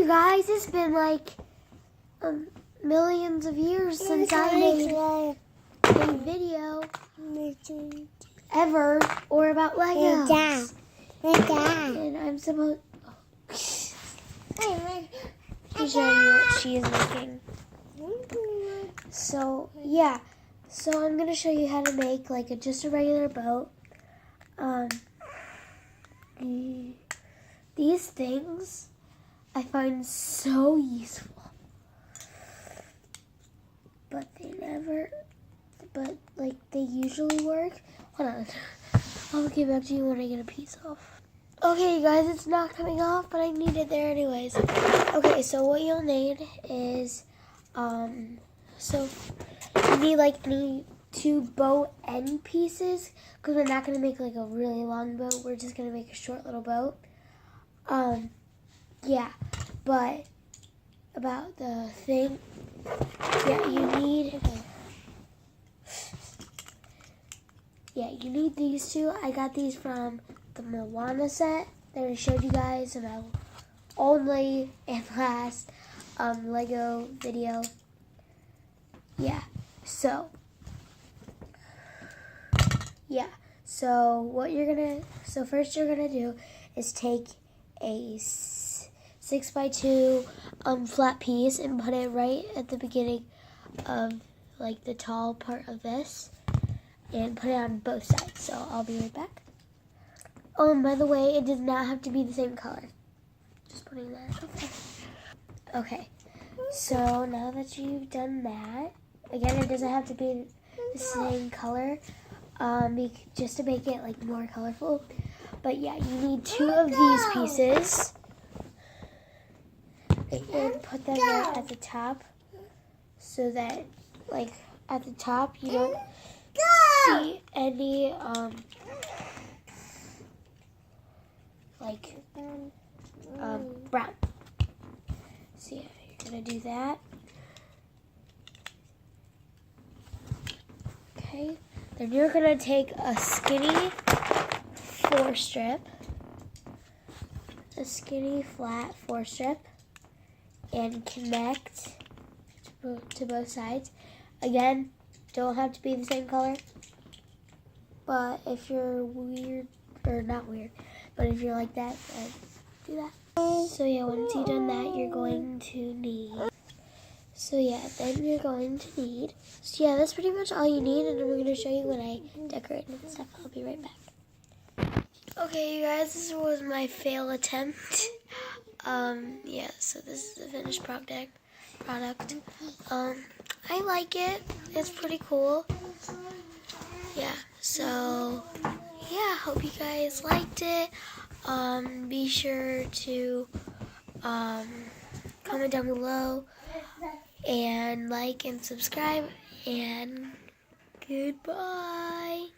you guys, it's been like millions of years since I made a video ever or about Legos. And I'm supposed to show you what she is making. So yeah, so I'm gonna show you how to make like just a regular boat. These things I find so useful, but they usually work. Hold on, I'll get back to you when I get a piece off. Okay, you guys, it's not coming off, but I need it there anyways. Okay, so what you'll need is, so you need like any 2 boat end pieces, because we're not going to make like a really long boat. We're just going to make a short little boat. Yeah, but about the thing, yeah, you need these 2. I got these from the Moana set that I showed you guys in my only and last Lego video. Yeah, so first you're gonna do is take a 6x2 flat piece and put it right at the beginning of like the tall part of this and put it on both sides. So I'll be right back. Oh, and by the way, it does not have to be the same color. Just putting that up there. Okay, so now that you've done that, again, it doesn't have to be the same color, just to make it like more colorful. But yeah, you need 2 of these pieces and put them right at the top, so that like at the top you don't see any brown. So yeah, you're gonna do that. Okay, then you're gonna take a skinny 4-strip, a skinny flat 4-strip, and connect to both sides. Again, don't have to be the same color, but if you're weird, or not weird, but if you're like that, then do that. So yeah, once you've done that, you're going to need, so yeah, that's pretty much all you need, and I'm going to show you when I decorate and stuff. I'll be right back. Okay, you guys, this was my fail attempt. Yeah, so this is the finished product. I like it. It's pretty cool. Yeah, so yeah, hope you guys liked it. Be sure to comment down below and like and subscribe, and goodbye.